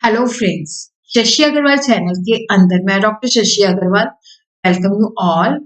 Hello friends, Shashi Agrawal channel के अंदर मैं doctor Shashi Agrawal welcome you all.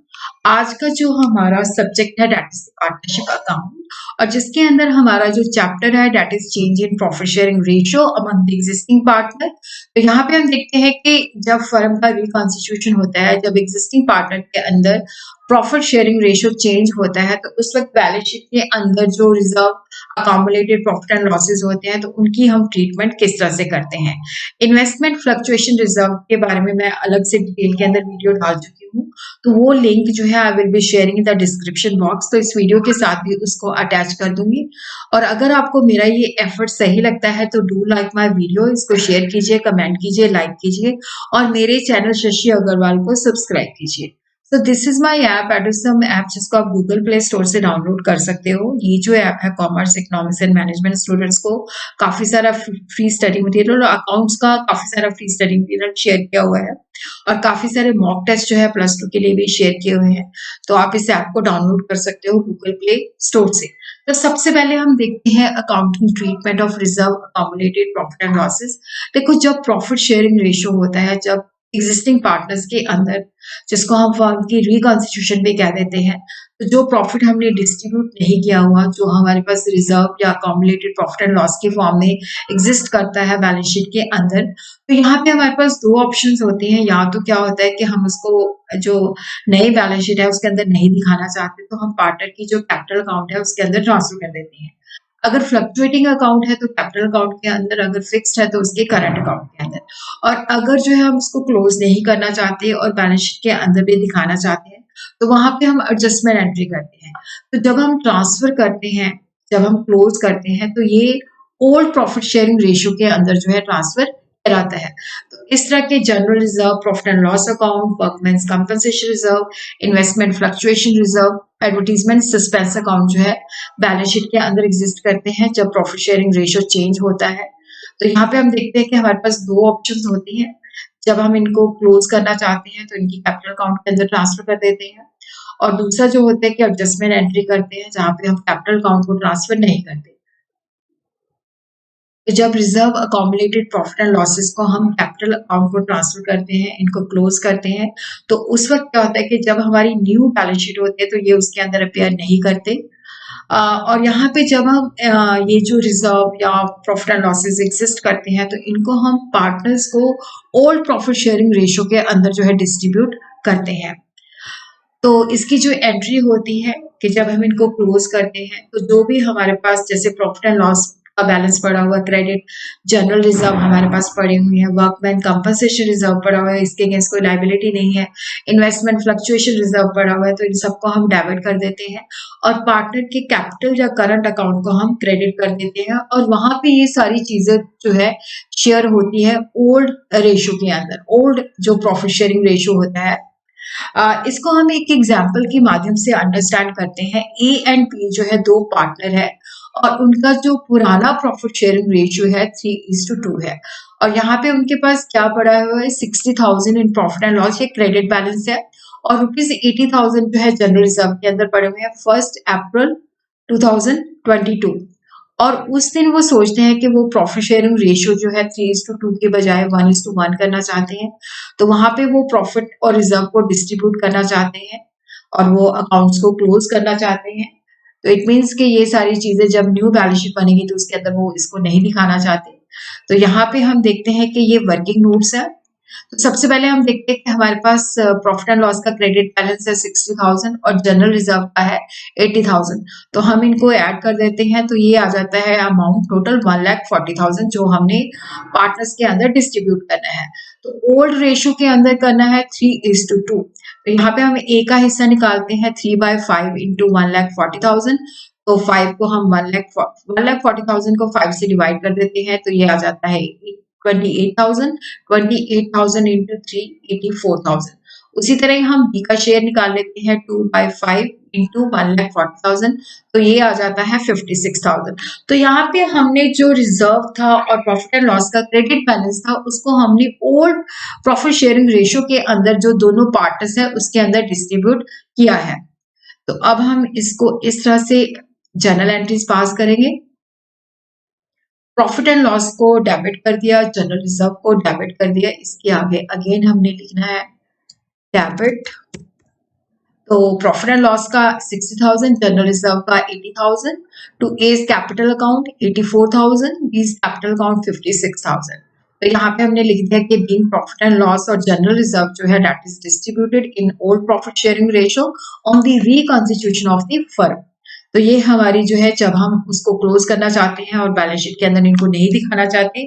आज का जो हमारा सब्जेक्ट है दैट इज पार्टनरशिप अकाउंट और जिसके अंदर हमारा जो चैप्टर है that is change in profit sharing ratio among the existing partner. तो यहाँ पे हम देखते हैं कि जब फर्म का रिकॉन्स्टिट्यूशन होता है, जब एग्जिस्टिंग पार्टनर के अंदर प्रॉफिट शेयरिंग रेशियो चेंज होता है, तो उस वक्त बैलेंस शीट के अंदर जो reserve accumulated profit and losses होते हैं तो उनकी हम ट्रीटमेंट किस तरह से करते हैं। इन्वेस्टमेंट फ्लक्चुएशन रिजर्व के बारे में मैं अलग से डिटेल के अंदर वीडियो डाल चुकी हूँ, तो वो लिंक जो है I will be sharing in the description box, तो इस वीडियो के साथ भी उसको अटैच कर दूंगी। और अगर आपको मेरा ये एफर्ट सही लगता है तो डू लाइक माय वीडियो, इसको शेयर कीजिए, कमेंट कीजिए, लाइक कीजिए और मेरे चैनल शशि अग्रवाल को सब्सक्राइब कीजिए। तो this is my app, Edusum app, जिसको आप गूगल प्ले स्टोर से डाउनलोड कर सकते हो। ये जो ऐप है commerce, economics and management students को काफी सारा फ्री स्टडी मटेरियल और अकाउंट्स का काफी सारा फ्री स्टडी मटेरियल शेयर किया हुआ है और काफी सारे मॉक टेस्ट जो है +2 के लिए भी शेयर किए हुए हैं। तो आप इस ऐप को डाउनलोड कर सकते हो गूगल प्ले स्टोर से। तो सबसे पहले हम देखते हैं accounting treatment of reserve accumulated profit and losses. देखो, जब प्रॉफिट शेयरिंग रेशियो होता है, जब एग्जिस्टिंग पार्टनर्स के अंदर, जिसको हम फर्म की रिकॉन्स्टिट्यूशन भी कह देते हैं, तो जो प्रॉफिट हमने डिस्ट्रीब्यूट नहीं किया हुआ, जो हमारे पास रिजर्व या अकामुलेटेड प्रॉफिट एंड लॉस के फॉर्म में एग्जिस्ट करता है बैलेंस शीट के अंदर, तो यहाँ पे हमारे पास दो ऑप्शंस होते हैं। या तो क्या होता है कि हम उसको जो नई बैलेंस शीट है उसके अंदर नहीं दिखाना चाहते, तो हम पार्टनर की जो कैपिटल अकाउंट है उसके अंदर ट्रांसफर कर देते हैं। अगर फ्लक्चुएटिंग अकाउंट है तो कैपिटल अकाउंट के अंदर, अगर फिक्स्ड है तो उसके करंट अकाउंट के अंदर। और अगर जो है हम उसको क्लोज नहीं करना चाहते और बैलेंस शीट के अंदर भी दिखाना चाहते हैं, तो वहां पे हम एडजस्टमेंट एंट्री करते हैं। तो जब हम ट्रांसफर करते हैं, जब हम क्लोज करते हैं, तो ये ओल्ड प्रॉफिट शेयरिंग रेशियो के अंदर जो है ट्रांसफर कराता है। तो इस तरह के general reserve, profit and loss account, workmen's compensation reserve, investment fluctuation reserve, advertisement suspense account जो है बैलेंस शीट के अंदर एग्जिस्ट करते हैं जब प्रॉफिट शेयरिंग रेशियो चेंज होता है। तो यहाँ पे हम देखते हैं कि हमारे पास दो ऑप्शंस होती हैं। जब हम इनको क्लोज करना चाहते हैं तो इनकी कैपिटल अकाउंट के अंदर ट्रांसफर कर देते हैं, और दूसरा जो होता है कि एडजस्टमेंट एंट्री करते हैं, जहाँ पे हम कैपिटल अकाउंट को ट्रांसफर नहीं करते। तो जब reserve accumulated profit and losses को हम कैपिटल अकाउंट को ट्रांसफर करते हैं, इनको क्लोज करते हैं, तो उस वक्त क्या होता है कि जब हमारी न्यू बैलेंस शीट होती है तो ये उसके अंदर अपेयर नहीं करते। और यहाँ पे जब हम ये जो रिजर्व या प्रॉफिट एंड लॉसेस एग्जिस्ट करते हैं, तो इनको हम पार्टनर्स को ओल्ड प्रॉफिट शेयरिंग रेशियो के अंदर जो है डिस्ट्रीब्यूट करते हैं। तो इसकी जो एंट्री होती है कि जब हम इनको क्लोज करते हैं, तो जो भी हमारे पास जैसे प्रॉफिट एंड लॉस का बैलेंस पड़ा हुआ, क्रेडिट जनरल रिजर्व हमारे पास पड़ी हुई है, वर्कमैन कंपनसेशन रिजर्व पड़ा हुआ है, इसके अगेंस्ट कोई लाइबिलिटी नहीं है, इन्वेस्टमेंट फ्लक्चुएशन रिजर्व पड़ा हुआ है, तो इन सबको हम डेबिट कर देते हैं और पार्टनर के कैपिटल या करंट अकाउंट को हम क्रेडिट कर देते हैं। और वहां पे ये सारी चीजें जो है शेयर होती है ओल्ड रेशियो के अंदर, ओल्ड जो प्रॉफिट शेयरिंग रेशियो होता है। इसको हम एक एग्जाम्पल के माध्यम से अंडरस्टैंड करते हैं। ए एंड बी जो है दो पार्टनर है और उनका जो पुराना प्रॉफिट शेयरिंग रेशियो है 3:2 है, और यहाँ पे उनके पास क्या पड़ा हुआ है 60,000 इन प्रॉफिट एंड लॉस, ये क्रेडिट बैलेंस है, और ₹80,000 जो है जनरल रिजर्व के अंदर पड़े हुए हैं 1 अप्रैल 2022। और उस दिन वो सोचते हैं कि वो प्रॉफिट शेयरिंग रेशियो जो है 3:2 के बजाय 1:1 करना चाहते हैं। तो वहां पे वो प्रॉफिट और रिजर्व को डिस्ट्रीब्यूट करना चाहते हैं और वो अकाउंट्स को क्लोज करना चाहते हैं। तो इट मीन्स कि ये सारी चीजें जब न्यू बैलेंस शीट बनेगी तो उसके अंदर वो इसको नहीं दिखाना चाहते। तो यहाँ पे हम देखते हैं कि ये वर्किंग नोट्स है। तो सबसे पहले हम देखते हैं कि हमारे पास प्रॉफिट एंड लॉस का क्रेडिट बैलेंस है 60,000 और जनरल रिजर्व का है 80,000। तो हम इनको ऐड कर देते हैं, तो ये आ जाता है अमाउंट टोटल 1,40,000 जो हमने पार्टनर्स के अंदर डिस्ट्रीब्यूट करना है। तो ओल्ड रेशियो के अंदर करना है 3:2। तो यहाँ पे हम ए का हिस्सा निकालते हैं 3/5 इंटू 1,40,000। तो 5 को हम 1,40,000 को 5 से डिवाइड कर देते हैं, तो ये आ जाता है 28,000। 28,000 इंटू 3 84,000। उसी तरह हम बी का शेयर निकाल लेते हैं 2/5 इंटू 1,40,000। तो ये आ जाता है 56,000। तो यहाँ पे हमने जो रिजर्व था और प्रॉफिट एंड लॉस का क्रेडिट बैलेंस था उसको हमने ओल्ड प्रॉफिट शेयरिंग रेशियो के अंदर जो दोनों पार्टनर्स है उसके अंदर डिस्ट्रीब्यूट किया है। तो अब हम इसको इस तरह से जर्नल एंट्रीज पास करेंगे। प्रॉफिट एंड लॉस को डेबिट कर दिया, जनरल रिजर्व को डेबिट कर दिया। इसके आगे अगेन हमने लिखना है डेबिट। तो प्रॉफिट एंड लॉस का 60,000, जनरल रिजर्व का 80,000, टू एज कैपिटल अकाउंट 84,000, बीज कैपिटल अकाउंट 56,000। तो यहाँ पे हमने लिख दिया कि बीइंग प्रॉफिट एंड लॉस और जनरल रिजर्व जो है that is distributed in old profit sharing ratio on the reconstitution of the firm. तो ये हमारी जो है जब हम उसको क्लोज करना चाहते हैं और बैलेंस शीट के अंदर इनको नहीं दिखाना चाहते।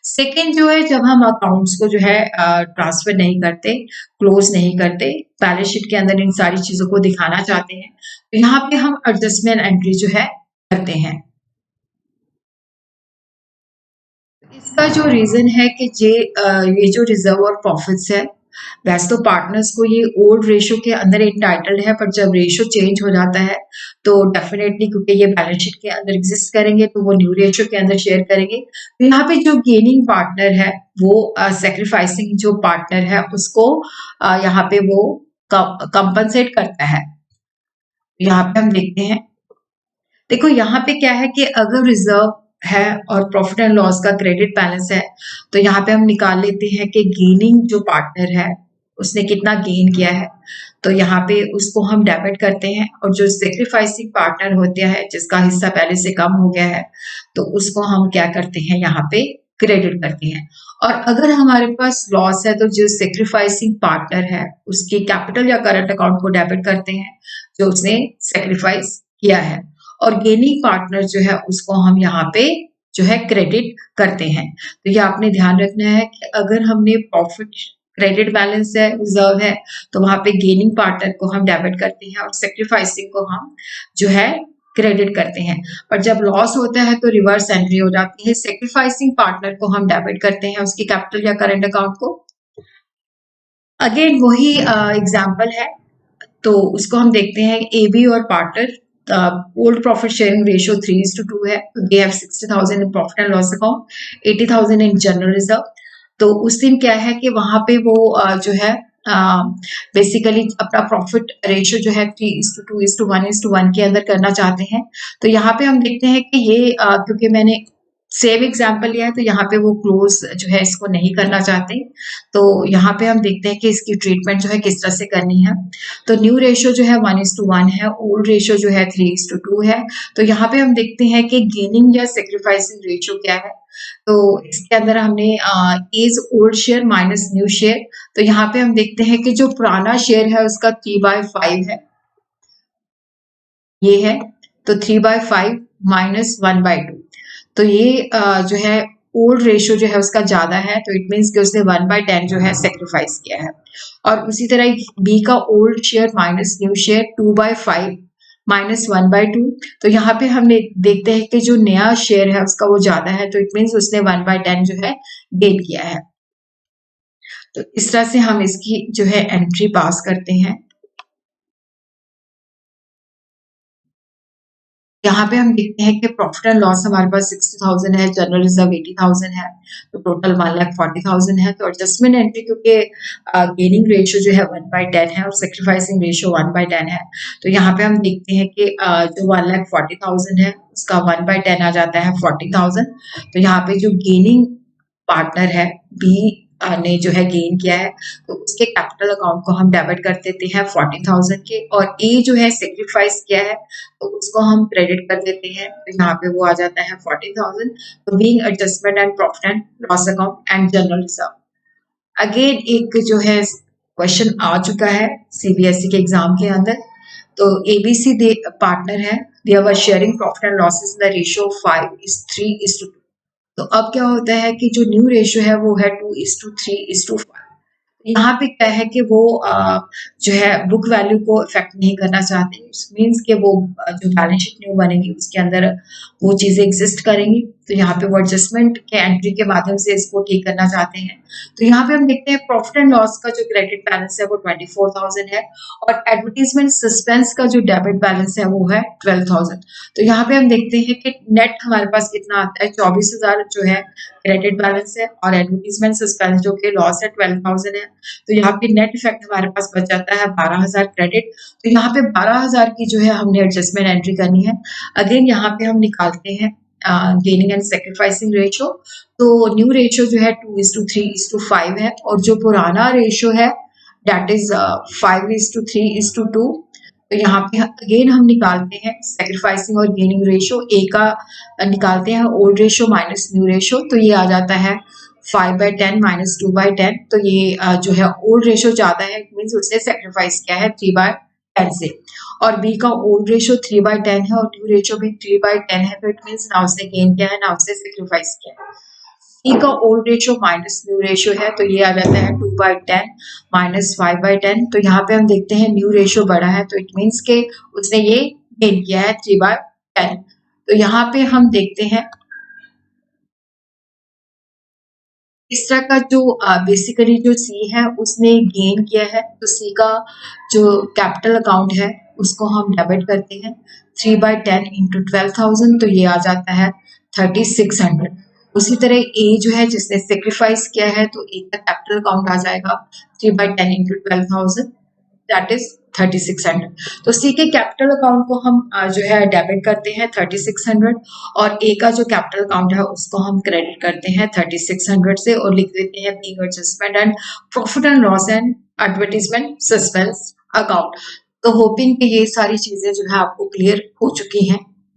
सेकंड जो है जब हम अकाउंट्स को जो है ट्रांसफर नहीं करते, क्लोज नहीं करते, बैलेंस शीट के अंदर इन सारी चीजों को दिखाना चाहते हैं, तो यहाँ पे हम एडजस्टमेंट एंट्री जो है करते हैं। इसका जो रीजन है कि ये जो रिजर्व और प्रॉफिट्स है, वैसे तो पार्टनर्स को ये ओल्ड रेशो के अंदर इंटाइटल्ड है, पर जब रेशो चेंज हो जाता है तो डेफिनेटली क्योंकि ये बैलेंस शीट के अंदर एग्जिस्ट करेंगे तो वो न्यू रेशो के अंदर शेयर करेंगे। तो यहाँ पे जो गेनिंग पार्टनर है वो सेक्रीफाइसिंग जो पार्टनर है उसको यहाँ पे वो कंपनसेट करता है। यहाँ पे हम देखते हैं, देखो यहाँ पे क्या है कि अगर रिजर्व है और प्रॉफिट एंड लॉस का क्रेडिट बैलेंस है, तो यहाँ पे हम निकाल लेते हैं कि गेनिंग जो पार्टनर है उसने कितना गेन किया है, तो यहाँ पे उसको हम डेबिट करते हैं। और जो सेक्रीफाइसिंग पार्टनर होता है जिसका हिस्सा पहले से कम हो गया है, तो उसको हम क्या करते हैं यहाँ पे क्रेडिट करते हैं। और अगर हमारे पास लॉस है तो जो सेक्रीफाइसिंग पार्टनर है उसके कैपिटल या करंट अकाउंट को डेबिट करते हैं जो उसने सेक्रीफाइस किया है। और गेनिंग पार्टनर जो है उसको हम यहाँ पे जो है क्रेडिट करते हैं। तो ये आपने ध्यान रखना है कि अगर हमने प्रॉफिट क्रेडिट बैलेंस है, रिजर्व है, तो वहां पे गेनिंग पार्टनर को हम डेबिट करते हैं और सेक्रीफाइसिंग को हम जो है क्रेडिट करते हैं। पर जब लॉस होता है तो रिवर्स एंट्री हो जाती है, सेक्रीफाइसिंग पार्टनर को हम डेबिट करते हैं उसकी कैपिटल या करंट अकाउंट को। अगेन वही एग्जाम्पल है, तो उसको हम देखते हैं ए बी और partner old profit sharing ratio 3:2 है। They have 60,000 in profit and loss account, 80,000 in general reserve. तो उस दिन क्या है कि वहां पे वो जो है बेसिकली अपना प्रॉफिट रेशियो जो है 3:2:1:1 के अंदर करना चाहते हैं। तो यहाँ पे हम देखते हैं कि ये क्योंकि मैंने सेम एग्जाम्पल लिया है तो यहाँ पे वो क्लोज जो है इसको नहीं करना चाहते। तो यहाँ पे हम देखते हैं कि इसकी ट्रीटमेंट जो है किस तरह से करनी है। तो न्यू रेशियो जो है 1:1 है, ओल्ड रेशियो जो है 3:2 है। तो यहाँ पे हम देखते हैं कि गेनिंग या सेक्रीफाइसिंग रेशियो क्या है। तो इसके अंदर हमने is old share minus new share. तो यहाँ पे हम देखते हैं कि जो पुराना शेयर है उसका 3/5 है, ये है। तो 3/5 माइनस 1/2। तो ये जो है ओल्ड रेशियो जो है उसका ज्यादा है, तो इट मीन्स कि उसने 1/10 जो है सेक्रीफाइस किया है। और उसी तरह बी का old share minus new share 2/5 minus 1/2। तो यहाँ पे हमने देखते हैं कि जो नया शेयर है उसका वो ज्यादा है, तो इट मीन्स उसने 1/10 जो है गेन किया है। तो इस तरह से हम इसकी जो है एंट्री पास करते हैं। यहाँ पे हम देखते हैं कि प्रॉफिट एंड लॉस हमारे पास 60,000 है, जनरल रिजर्व 80,000 है, तो टोटल 1,40,000 है। तो एडजस्टमेंट एंट्री क्योंकि गेनिंग रेशियो जो है 1/10 है और सेक्रीफाइसिंग रेशियो 1/10 है, तो यहाँ पे हम देखते हैं कि जो 1,40,000 है उसका 1/10 आ जाता है 40,000। तो यहाँ पे जो गेनिंग पार्टनर है बी ने जो है गेन किया है, तो उसके कैपिटल अकाउंट को हम डेबिट कर देते हैं 40,000 के। और ए जो है सेक्रीफाइस किया है तो उसको हम क्रेडिट कर देते हैं, तो यहाँ पे वो आ जाता है 40,000। तो being adjustment and profit and loss account and general reserve. Again एक जो है क्वेश्चन आ चुका है सीबीएसई के एग्जाम के अंदर। तो एबीसी दे पार्टनर है, they are sharing profit and losses in the ratio 5:3:2। तो अब क्या होता है कि जो न्यू रेशियो है वो है 2:3:5। यहाँ पे क्या है कि वो जो है बुक वैल्यू को इफेक्ट नहीं करना चाहते। मीन्स कि वो जो बैलेंस शीट न्यू बनेगी उसके अंदर वो चीजें एग्जिस्ट करेंगी, तो यहाँ पे वो एडजस्टमेंट के एंट्री के माध्यम से इसको ठीक करना चाहते हैं। तो यहाँ पे हम देखते हैं प्रॉफिट एंड लॉस का जो क्रेडिट बैलेंस है वो 24,000 है और एडवर्टीजमेंट सस्पेंस का जो डेबिट बैलेंस है वो है 12,000। तो यहाँ पे हम देखते हैं कि नेट हमारे पास कितना आता है, 24,000 जो है क्रेडिट बैलेंस है और एडवर्टीजमेंट सस्पेंस जो कि लॉस है 12,000 है। तो यहाँ पे नेट इफेक्ट हमारे पास बच जाता है 12,000 क्रेडिट। तो यहाँ पे 12,000 की जो है हमने एडजस्टमेंट एंट्री करनी है। अगेन यहाँ पे हम निकालते हैं गेनिंग एंड सेक्रीफाइसिंग रेशो। तो न्यू रेशो जो है 2:3:5 है, और जो पुराना रेशो है दैट इज 5:3:2। तो यहाँ पे अगेन हम निकालते हैं सेक्रीफाइसिंग और गेनिंग रेशो। ए का निकालते हैं old ratio minus new ratio, तो ये आ जाता है 5/10 माइनस 2/10। तो ये जो है ओल्ड रेशो ज्यादा है, मीन्स उसने सेक्रीफाइस किया है 3/10 से। और बी का ओल्ड रेशो 3/10 है और न्यू रेशो भी 3/10 है, तो इट मीन्स ना उसने गेन किया है ना उसने सेक्रीफाइस किया है। सी का old ratio minus new ratio है, तो ये आ जाता है 2/10 माइनस 5/10। तो यहाँ पे हम देखते हैं न्यू रेशो बड़ा है, तो इट मीन्स के उसने ये गेन किया है 3/10। तो यहाँ पे हम देखते हैं इस तरह का जो बेसिकली जो सी है उसने गेन किया है, तो सी का जो कैपिटल अकाउंट है उसको हम डेबिट करते हैं 3/10 इंटू 12,000, तो ये आ जाता है 3600। उसी तरह ए जो है जिसने सेक्रीफाइस किया है, तो ए का कैपिटल अकाउंट आ जाएगा 3/10 इंटू 12,000, दैट इज 3600। तो सी के कैपिटल अकाउंट को हम जो है डेबिट करते हैं 3600, और ए का जो कैपिटल अकाउंट है उसको हम क्रेडिट करते हैं 3600 से, और लिख देते हैं being adjustment and profit and loss and advertisement suspense account. तो होपिंग कि ये सारी चीजें जो है आपको क्लियर हो चुकी हैं।